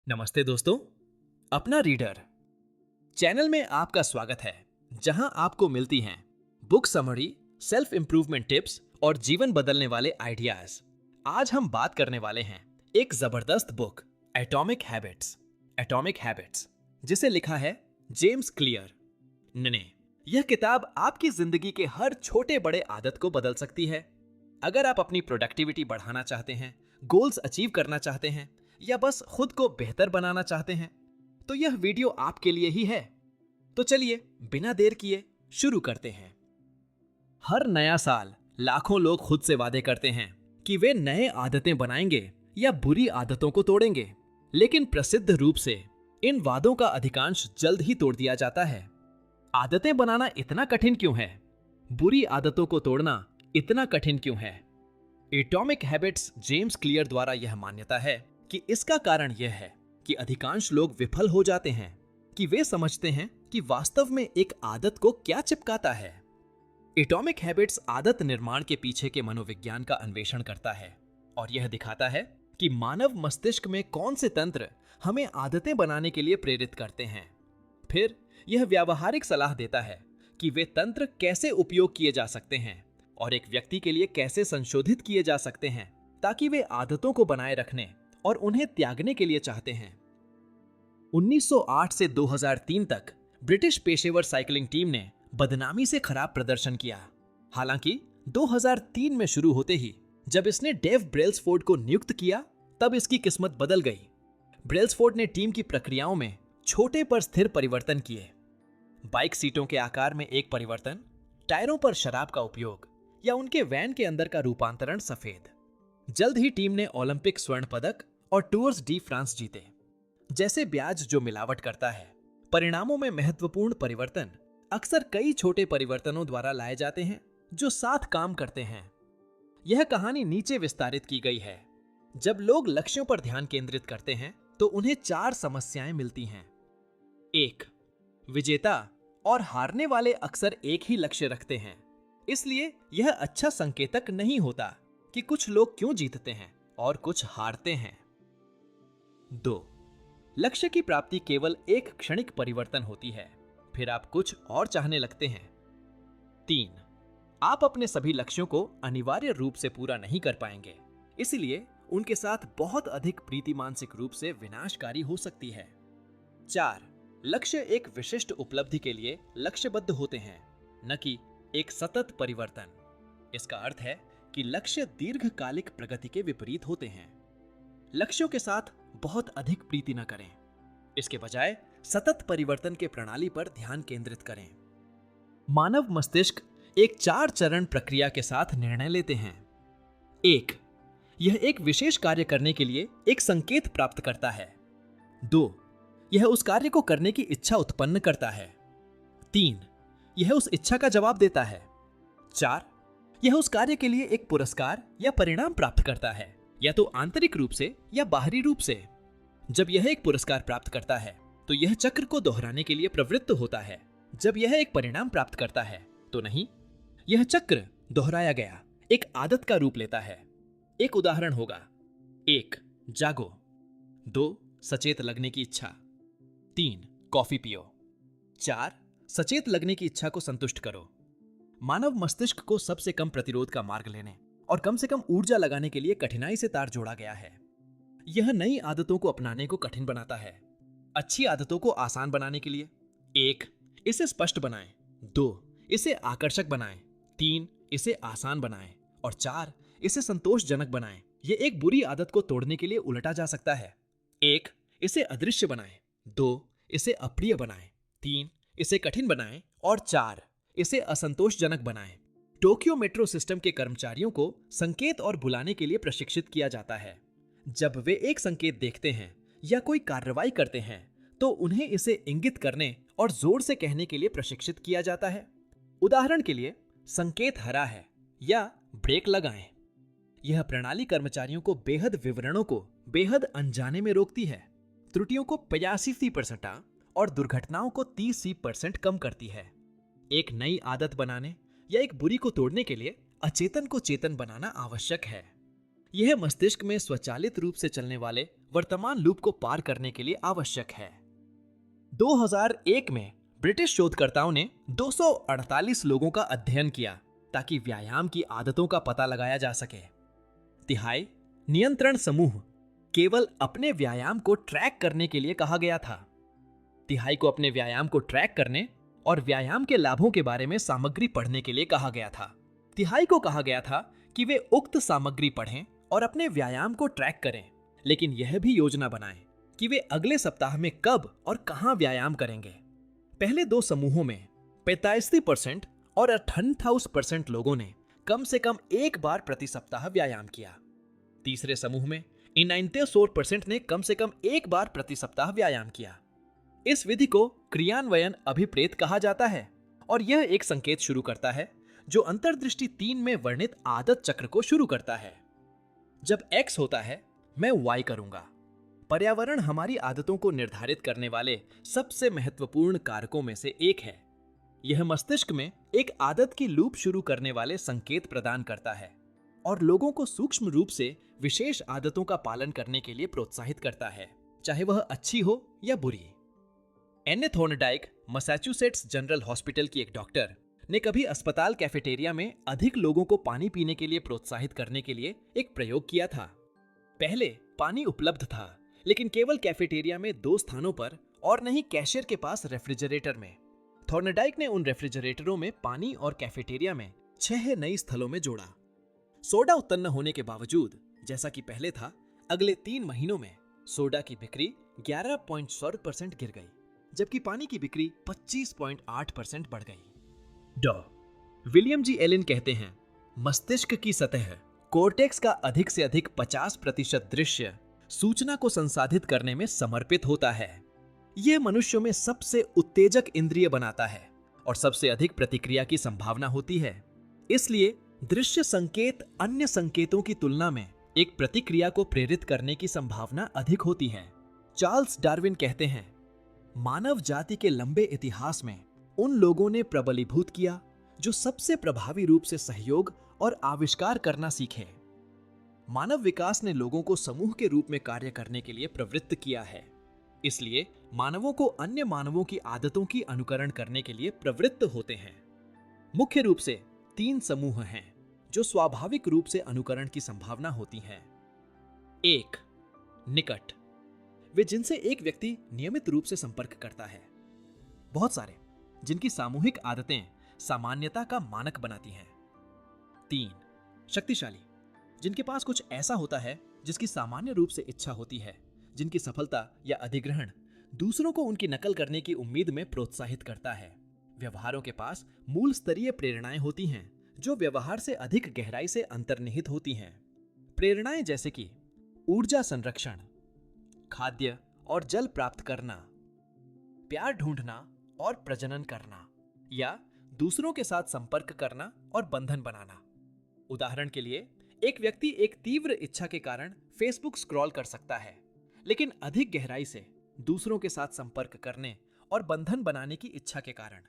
नमस्ते दोस्तों, अपना रीडर चैनल में आपका स्वागत है, जहां आपको मिलती हैं book summary, self improvement tips और जीवन बदलने वाले आइडियाज। आज हम बात करने वाले हैं एक जबरदस्त बुक एटॉमिक हैबिट्स, जिसे लिखा है जेम्स क्लियर ने। यह किताब आपकी जिंदगी के हर छोटे बड़े आदत को बदल सकती है। अगर आप अपनी प्रोडक्टिविटी बढ़ाना चाहते हैं, गोल्स अचीव करना चाहते हैं या बस खुद को बेहतर बनाना चाहते हैं, तो यह वीडियो आपके लिए ही है। तो चलिए बिना देर किए शुरू करते हैं। हर नया साल लाखों लोग खुद से वादे करते हैं कि वे नए आदतें बनाएंगे या बुरी आदतों को तोड़ेंगे, लेकिन प्रसिद्ध रूप से इन वादों का अधिकांश जल्द ही तोड़ दिया जाता है। आदतें बनाना इतना कठिन क्यों है? बुरी आदतों को तोड़ना इतना कठिन क्यों है? एटॉमिक हैबिट्स जेम्स क्लियर द्वारा यह मान्यता है कि इसका कारण यह है कि अधिकांश लोग विफल हो जाते हैं कि वे समझते हैं कि वास्तव में एक आदत को क्या चिपकाता है। एटॉमिक हैबिट्स आदत निर्माण के पीछे के मनोविज्ञान का अन्वेषण करता है और यह दिखाता है कि मानव मस्तिष्क में कौन से तंत्र हमें आदतें बनाने के लिए प्रेरित करते हैं। फिर यह व्यावहारिक सलाह देता है कि वे तंत्र कैसे उपयोग किए जा सकते हैं और एक व्यक्ति के लिए कैसे संशोधित किए जा सकते हैं ताकि वे आदतों को बनाए रखने और उन्हें त्यागने के लिए चाहते हैं। 1908 से 2003 तक ब्रिटिश पेशेवर साइकिलिंग टीम ने बदनामी से खराब प्रदर्शन किया। हालांकि 2003 में शुरू होते ही जब इसने डेव ब्रेल्सफोर्ड को नियुक्त किया, तब इसकी किस्मत बदल गई। ब्रेल्सफोर्ड ने टीम की प्रक्रियाओं में छोटे पर स्थिर परिवर्तन किए। बाइक सीटों के आकार में एक परिवर्तन, टायरों पर शराब का उपयोग या उनके वैन के अंदर का रूपांतरण सफेद। जल्द ही टीम ने ओलंपिक स्वर्ण पदक और टूर्स डी फ्रांस जीते। जैसे ब्याज जो मिलावट करता है, परिणामों में महत्वपूर्ण परिवर्तन अक्सर कई छोटे परिवर्तनों द्वारा लाए जाते हैं जो साथ काम करते हैं। यह कहानी नीचे विस्तारित की गई है। जब लोग लक्ष्यों पर ध्यान केंद्रित करते हैं तो उन्हें 4 समस्याएं मिलती हैं। 1. विजेता और हारने वाले अक्सर एक ही लक्ष्य रखते हैं, इसलिए यह अच्छा संकेतक नहीं होता कि कुछ लोग क्यों जीतते हैं और कुछ हारते हैं। 2. लक्ष्य की प्राप्ति केवल एक क्षणिक परिवर्तन होती है, फिर आप कुछ और चाहने लगते हैं। 3. आप अपने सभी लक्ष्यों को अनिवार्य रूप से पूरा नहीं कर पाएंगे, इसलिए उनके साथ बहुत अधिक प्रीति मानसिक रूप से विनाशकारी हो सकती है। 4. लक्ष्य एक विशिष्ट उपलब्धि के लिए लक्ष्यबद्ध होते हैं, न कि एक सतत परिवर्तन। इसका अर्थ है कि लक्ष्य दीर्घकालिक प्रगति के विपरीत होते हैं। लक्ष्यों के साथ बहुत अधिक प्रीति न करें, इसके बजाय सतत परिवर्तन के प्रणाली पर ध्यान केंद्रित करें। मानव मस्तिष्क एक 4 चरण प्रक्रिया के साथ निर्णय लेते हैं। 1. यह एक विशेष कार्य करने के लिए एक संकेत प्राप्त करता है। 2. यह उस कार्य को करने की इच्छा उत्पन्न करता है। 3. यह उस इच्छा का जवाब देता है। 4. यह उस कार्य के लिए एक पुरस्कार या परिणाम प्राप्त करता है, या तो आंतरिक रूप से या बाहरी रूप से। जब यह एक पुरस्कार प्राप्त करता है तो यह चक्र को दोहराने के लिए प्रवृत्त होता है। जब यह एक परिणाम प्राप्त करता है तो नहीं, यह चक्र दोहराया गया एक आदत का रूप लेता है। एक उदाहरण होगा: 1. जागो। 2. सचेत लगने की इच्छा। 3. कॉफी पियो। 4. सचेत लगने की इच्छा को संतुष्ट करो। मानव मस्तिष्क को सबसे कम प्रतिरोध का मार्ग लेने और कम से कम ऊर्जा लगाने के लिए कठिनाई से तार जोड़ा गया है। यह नई आदतों को अपनाने को कठिन बनाता है। अच्छी आदतों को आसान बनाने के लिए 1. इसे स्पष्ट बनाएं। 2. इसे आकर्षक बनाएं। 3. इसे आसान बनाएं और 4. इसे संतोषजनक बनाएं। यह एक बुरी आदत को तोड़ने के लिए उलटा जा सकता है। 1. इसे अदृश्य बनाएं। 2. इसे अप्रिय बनाएं। 3. इसे कठिन बनाएं और 4. इसे असंतोषजनक बनाएं। टोक्यो मेट्रो सिस्टम के कर्मचारियों को संकेत और बुलाने के लिए प्रशिक्षित किया जाता है। जब वे एक संकेत देखते हैं या कोई कार्रवाई करते हैं तो उन्हें इसे इंगित करने और जोर से कहने के लिए प्रशिक्षित किया जाता है। उदाहरण के लिए, संकेत हरा है या ब्रेक लगाएं। यह प्रणाली कर्मचारियों को बेहद विवरणों को बेहद अनजाने में रोकती है, त्रुटियों को 85% और दुर्घटनाओं को 30% कम करती है। एक नई आदत बनाने या एक बुरी को तोड़ने के लिए अचेतन को चेतन बनाना आवश्यक है। यह मस्तिष्क में स्वचालित रूप से चलने वाले वर्तमान लूप को पार करने के लिए आवश्यक है। 2001 में ब्रिटिश शोधकर्ताओं ने 248 लोगों का अध्ययन किया ताकि व्यायाम की आदतों का पता लगाया जा सके। तिहाई नियंत्रण समूह केवल अपने व्यायाम को ट्रैक करने के लिए कहा गया था। तिहाई को अपने व्यायाम को ट्रैक करने और व्यायाम के लाभों के बारे में सामग्री पढ़ने के लिए कहा गया था। तिहाई को कहा गया था कि वे उक्त सामग्री पढ़ें और अपने व्यायाम को ट्रैक करें, लेकिन यह भी योजना बनाएं कि वे अगले सप्ताह में कब और कहां व्यायाम करेंगे। पहले दो समूहों में 85% और 58% लोगों ने कम से कम एक बार प्रति सप्ताह व्यायाम किया। तीसरे समूह में 94% ने कम से कम एक बार प्रति सप्ताह व्यायाम किया। इस विधि को क्रियान्वयन अभिप्रेत कहा जाता है और यह एक संकेत शुरू करता है जो अंतर्दृष्टि 3 में वर्णित आदत चक्र को शुरू करता है। जब X होता है, मैं Y करूंगा। पर्यावरण हमारी आदतों को निर्धारित करने वाले सबसे महत्वपूर्ण कारकों में से एक है। यह मस्तिष्क में एक आदत की लूप शुरू करने वाले संकेत प्रदान करता है और लोगों को सूक्ष्म रूप से विशेष आदतों का पालन करने के लिए प्रोत्साहित करता है, चाहे वह अच्छी हो या बुरी। Anne Thorndike Massachusetts General Hospital की एक डॉक्टर ने कभी अस्पताल कैफेटेरिया में अधिक लोगों को पानी पीने के लिए प्रोत्साहित करने के लिए एक प्रयोग किया था। पहले पानी उपलब्ध था, लेकिन केवल कैफेटेरिया में 2 स्थानों पर और नहीं कैशियर के पास रेफ्रिजरेटर में। थॉर्नडाइक ने उन रेफ्रिजरेटरों में पानी और कैफेटेरिया में 6 नई स्थलों में जोड़ा। सोडा उत्पन्न होने के बावजूद, जैसा कि पहले था, अगले 3 महीनों में सोडा की बिक्री 11.7% गिर गई, जबकि पानी की बिक्री 25.8% बढ़ गई। डॉ. विलियम जी एलिन कहते हैं, मस्तिष्क की सतह कोर्टेक्स का अधिक से अधिक 50% दृश्य सूचना को संसाधित करने में समर्पित होता है। यह मनुष्यों में सबसे उत्तेजक इंद्रिय बनाता है और सबसे अधिक प्रतिक्रिया की संभावना होती है। इसलिए दृश्य संकेत अन्य संकेतों की तुलना में एक प्रतिक्रिया को प्रेरित करने की संभावना अधिक होती है। चार्ल्स डार्विन कहते हैं, मानव जाति के लंबे इतिहास में उन लोगों ने प्रबलीभूत किया जो सबसे प्रभावी रूप से सहयोग और आविष्कार करना सीखे। मानव विकास ने लोगों को समूह के रूप में कार्य करने के लिए प्रवृत्त किया है। इसलिए मानवों को अन्य मानवों की आदतों की अनुकरण करने के लिए प्रवृत्त होते हैं। मुख्य रूप से 3 समूह हैं जो स्वाभाविक रूप से अनुकरण की संभावना होती है। 1. निकट, वे जिनसे एक व्यक्ति नियमित रूप से संपर्क करता है। बहुत सारे, जिनकी सामूहिक आदतें सामान्यता का मानक बनाती हैं। 3. शक्तिशाली, जिनके पास कुछ ऐसा होता है जिसकी सामान्य रूप से इच्छा होती है, जिनकी सफलता या अधिग्रहण दूसरों को उनकी नकल करने की उम्मीद में प्रोत्साहित करता है। व्यवहारों के पास मूल स्तरीय प्रेरणाएं होती हैं जो व्यवहार से अधिक गहराई से अंतर्निहित होती हैं। प्रेरणाएं जैसे कि ऊर्जा संरक्षण, खाद्य और जल प्राप्त करना, प्यार ढूंढना और प्रजनन करना, या दूसरों के साथ संपर्क करना और बंधन बनाना। उदाहरण के लिए, एक व्यक्ति एक तीव्र इच्छा के कारण फेसबुक स्क्रॉल कर सकता है, लेकिन अधिक गहराई से दूसरों के साथ संपर्क करने और बंधन बनाने की इच्छा के कारण।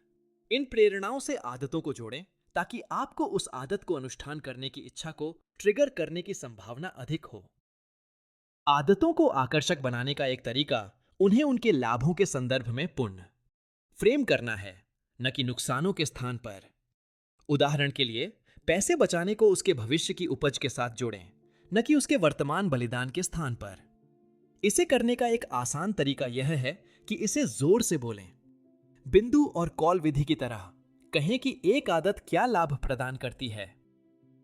इन प्रेरणाओं से आदतों को जोड़ें ताकि आपको उस आदत को अनुष्ठान करने की इच्छा को ट्रिगर करने की संभावना अधिक हो। आदतों को आकर्षक बनाने का एक तरीका उन्हें उनके लाभों के संदर्भ में पुनः फ्रेम करना है, न कि नुकसानों के स्थान पर। उदाहरण के लिए, पैसे बचाने को उसके भविष्य की उपज के साथ जोड़ें, न कि उसके वर्तमान बलिदान के स्थान पर। इसे करने का एक आसान तरीका यह है कि इसे जोर से बोलें। बिंदु और कॉल विधि की तरह कहें कि एक आदत क्या लाभ प्रदान करती है।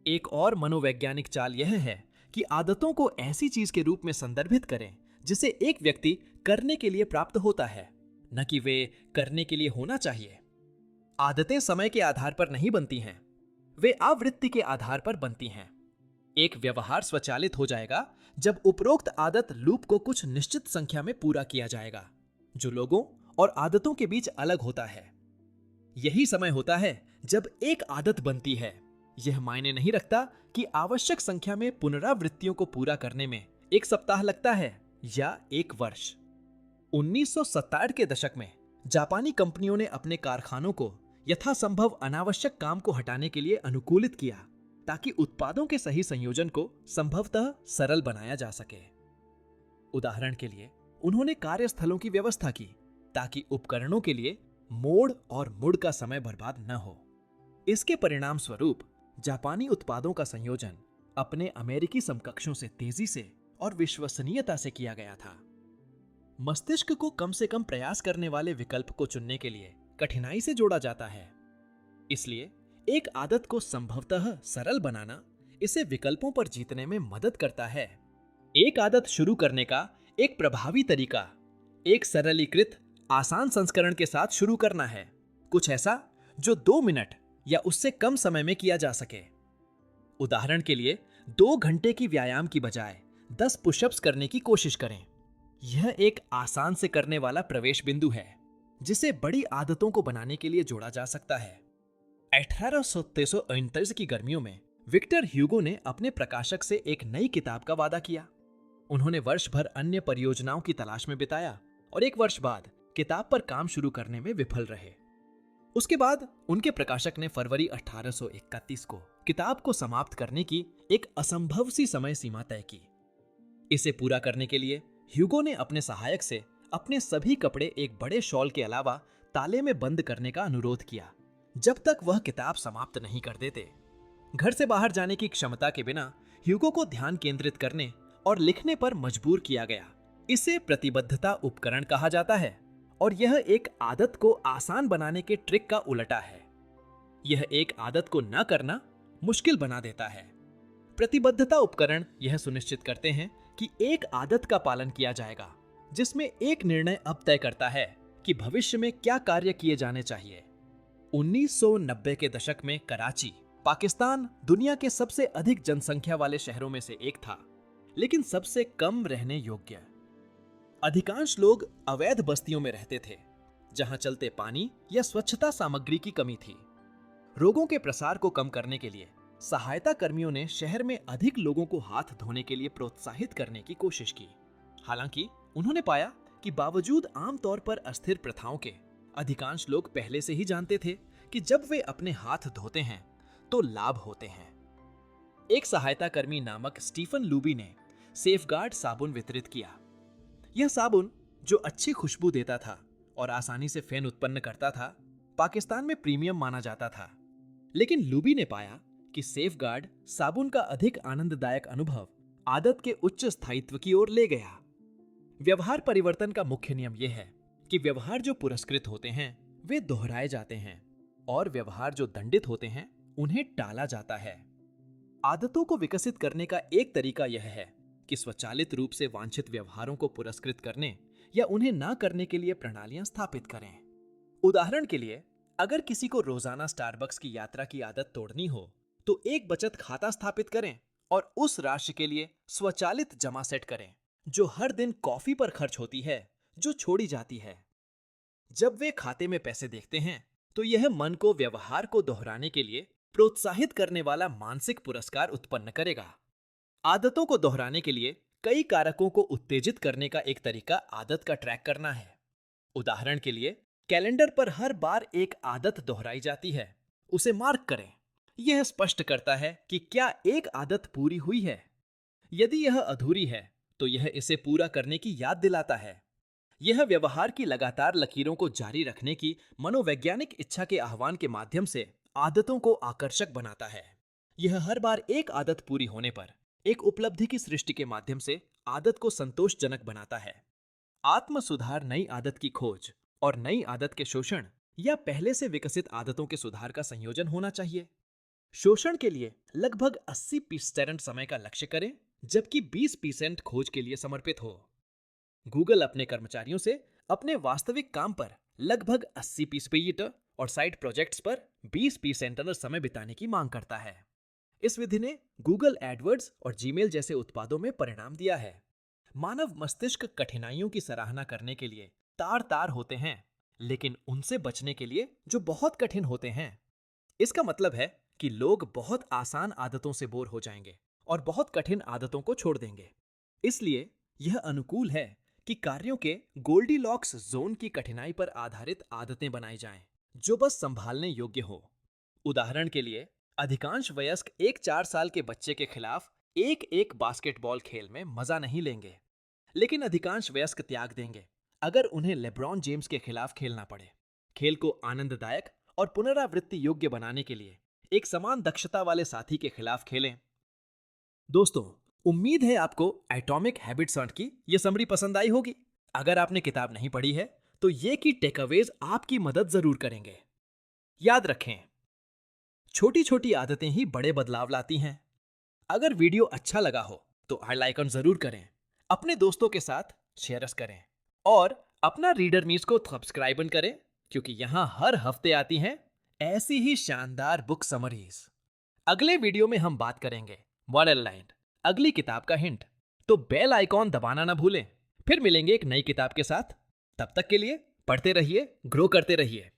एक और मनोवैज्ञानिक चाल यह है कि आदतों को ऐसी चीज के रूप में संदर्भित करें जिसे एक व्यक्ति करने के लिए प्राप्त होता है, न कि वे करने के लिए होना चाहिए। आदतें समय के आधार पर नहीं बनती हैं, वे आवृत्ति के आधार पर बनती हैं। एक व्यवहार स्वचालित हो जाएगा जब उपरोक्त आदत लूप को कुछ निश्चित संख्या में पूरा किया जाएगा, जो लोगों और आदतों के बीच अलग होता है। यही समय होता है जब एक आदत बनती है। यह मायने नहीं रखता कि आवश्यक संख्या में पुनरावृत्तियों को पूरा करने में 1 सप्ताह लगता है या 1 वर्ष। 1960 के दशक में जापानी कंपनियों ने अपने कारखानों को यथासंभव अनावश्यक काम को हटाने के लिए अनुकूलित किया ताकि उत्पादों के सही संयोजन को संभवतः सरल बनाया जा सके। उदाहरण के लिए उन्होंने कार्यस्थलों की व्यवस्था की ताकि उपकरणों के लिए मोड़ और मुड़ का समय बर्बाद न हो। इसके परिणाम स्वरूप जापानी उत्पादों का संयोजन अपने अमेरिकी समकक्षों से तेजी से और विश्वसनीयता से किया गया था। मस्तिष्क को कम से कम प्रयास करने वाले विकल्प को चुनने के लिए कठिनाई से जोड़ा जाता है। इसलिए एक आदत को संभवतः सरल बनाना इसे विकल्पों पर जीतने में मदद करता है। एक आदत शुरू करने का एक प्रभावी तरीका एक सरलीकृत आसान संस्करण के साथ शुरू करना है, कुछ ऐसा जो 2 मिनट या उससे कम समय में किया जा सके। उदाहरण के लिए 2 घंटे की व्यायाम की बजाय 10 पुशअप्स करने की कोशिश करें। यह एक आसान से करने वाला प्रवेश बिंदु है जिसे बड़ी आदतों को बनाने के लिए जोड़ा जा सकता है। 1839 की गर्मियों में विक्टर ह्यूगो ने अपने प्रकाशक से एक नई किताब का वादा किया। उन्होंने वर्ष भर अन्य परियोजनाओं की तलाश में बिताया और 1 वर्ष बाद किताब पर काम शुरू करने में विफल रहे। उसके बाद उनके प्रकाशक ने फरवरी 1831 को किताब को समाप्त करने की एक असंभव सी समय सीमा तय की। इसे पूरा करने के लिए ह्यूगो ने अपने सहायक से अपने सभी कपड़े एक बड़े शॉल के अलावा ताले में बंद करने का अनुरोध किया जब तक वह किताब समाप्त नहीं कर देते। घर से बाहर जाने की क्षमता के बिना ह्यूगो को ध्यान केंद्रित करने और लिखने पर मजबूर किया गया। इसे प्रतिबद्धता उपकरण कहा जाता है और यह एक आदत को आसान बनाने के ट्रिक का उलटा है। यह एक आदत को न करना मुश्किल बना देता है। प्रतिबद्धता उपकरण यह सुनिश्चित करते हैं कि एक आदत का पालन किया जाएगा जिसमें एक निर्णय अब तय करता है कि भविष्य में क्या कार्य किए जाने चाहिए। 1990 के दशक में कराची, पाकिस्तान दुनिया के सबसे अधिक जनसंख्या वाले शहरों में से एक था, लेकिन सबसे कम रहने योग्य। अधिकांश लोग अवैध बस्तियों में रहते थे जहां चलते पानी या स्वच्छता सामग्री की कमी थी। रोगों के प्रसार को कम करने के लिए सहायता कर्मियों ने शहर में अधिक लोगों को हाथ धोने के लिए प्रोत्साहित करने की कोशिश की। हालांकि उन्होंने पाया कि बावजूद आमतौर पर अस्थिर प्रथाओं के, अधिकांश लोग पहले से ही जानते थे कि जब वे अपने हाथ धोते हैं तो लाभ होते हैं। एक सहायता कर्मी नामक स्टीफन लूबी ने सेफगार्ड साबुन वितरित किया। यह साबुन, जो अच्छी खुशबू देता था और आसानी से फेन उत्पन्न करता था, पाकिस्तान में प्रीमियम माना जाता था। लेकिन लूबी ने पाया कि सेफगार्ड साबुन का अधिक आनंददायक अनुभव आदत के उच्च स्थायित्व की ओर ले गया। व्यवहार परिवर्तन का मुख्य नियम यह है कि व्यवहार जो पुरस्कृत होते हैं वे दोहराए जाते हैं और व्यवहार जो दंडित होते हैं उन्हें टाला जाता है। आदतों को विकसित करने का एक तरीका यह है कि स्वचालित रूप से वांछित व्यवहारों को पुरस्कृत करने या उन्हें ना करने के लिए प्रणालियां स्थापित करें। उदाहरण के लिए, अगर किसी को रोजाना स्टारबक्स की यात्रा की आदत तोड़नी हो तो एक बचत खाता स्थापित करें और उस राशि के लिए स्वचालित जमा सेट करें जो हर दिन कॉफी पर खर्च होती है, जो छोड़ी जाती है। जब वे खाते में पैसे देखते हैं तो यह मन को व्यवहार को दोहराने के लिए प्रोत्साहित करने वाला मानसिक पुरस्कार उत्पन्न करेगा। आदतों को दोहराने के लिए कई कारकों को उत्तेजित करने का एक तरीका आदत का ट्रैक करना है। उदाहरण के लिए, कैलेंडर पर हर बार एक आदत दोहराई जाती है, उसे मार्क करें। यह स्पष्ट करता है कि क्या एक आदत पूरी हुई है। यदि यह अधूरी है तो यह इसे पूरा करने की याद दिलाता है। यह व्यवहार की लगातार लकीरों को जारी रखने की मनोवैज्ञानिक इच्छा के आह्वान के माध्यम से आदतों को आकर्षक बनाता है। यह हर बार एक आदत पूरी होने पर एक उपलब्धि की सृष्टि के माध्यम से आदत को संतोषजनक बनाता है। आत्म सुधार नई आदत की खोज और नई आदत के शोषण या पहले से विकसित आदतों के सुधार का संयोजन होना चाहिए। शोषण के लिए लगभग 80% समय का लक्ष्य करें, जबकि 20% खोज के लिए समर्पित हो। गूगल अपने कर्मचारियों से अपने वास्तविक काम पर लगभग 80% और साइड प्रोजेक्ट्स पर 20% समय बिताने की मांग करता है। इस विधि ने गूगल एडवर्ड्स और जीमेल जैसे उत्पादों में परिणाम दिया है। मानव मस्तिष्क कठिनाइयों की सराहना करने के लिए तार तार होते हैं, लेकिन उनसे बचने के लिए जो बहुत कठिन होते हैं। इसका मतलब है कि लोग बहुत आसान आदतों से बोर हो जाएंगे और बहुत कठिन आदतों को छोड़ देंगे। इसलिए यह अनुकूल है कि कार्यों के गोल्डीलॉक्स जोन की कठिनाई पर आधारित आदतें बनाई जाएं, जो बस संभालने योग्य हो। उदाहरण के लिए, अधिकांश वयस्क एक 4 साल के बच्चे के खिलाफ एक एक बास्केटबॉल खेल में मजा नहीं लेंगे, लेकिन अधिकांश वयस्क त्याग देंगे अगर उन्हें लेब्रॉन जेम्स के खिलाफ खेलना पड़े। खेल को आनंददायक और पुनरावृत्ति योग्य बनाने के लिए एक समान दक्षता वाले साथी के खिलाफ खेलें। दोस्तों, उम्मीद है आपको एटॉमिक हैबिट्स की ये समरी पसंद आई होगी। अगर आपने किताब नहीं पढ़ी है तो ये की टेकअवेज आपकी मदद जरूर करेंगे। याद रखें, छोटी छोटी आदतें ही बड़े बदलाव लाती हैं। अगर वीडियो अच्छा लगा हो तो आई लाइकन जरूर करें, अपने दोस्तों के साथ शेयर करें और अपना रीडर मीट्स को सब्सक्राइब करें, क्योंकि यहाँ हर हफ्ते आती हैं ऐसी ही शानदार बुक समरीज। अगले वीडियो में हम बात करेंगे मॉडल लाइन, अगली किताब का हिंट, तो बेल आइकॉन दबाना ना भूलें। फिर मिलेंगे एक नई किताब के साथ। तब तक के लिए पढ़ते रहिए, ग्रो करते रहिए।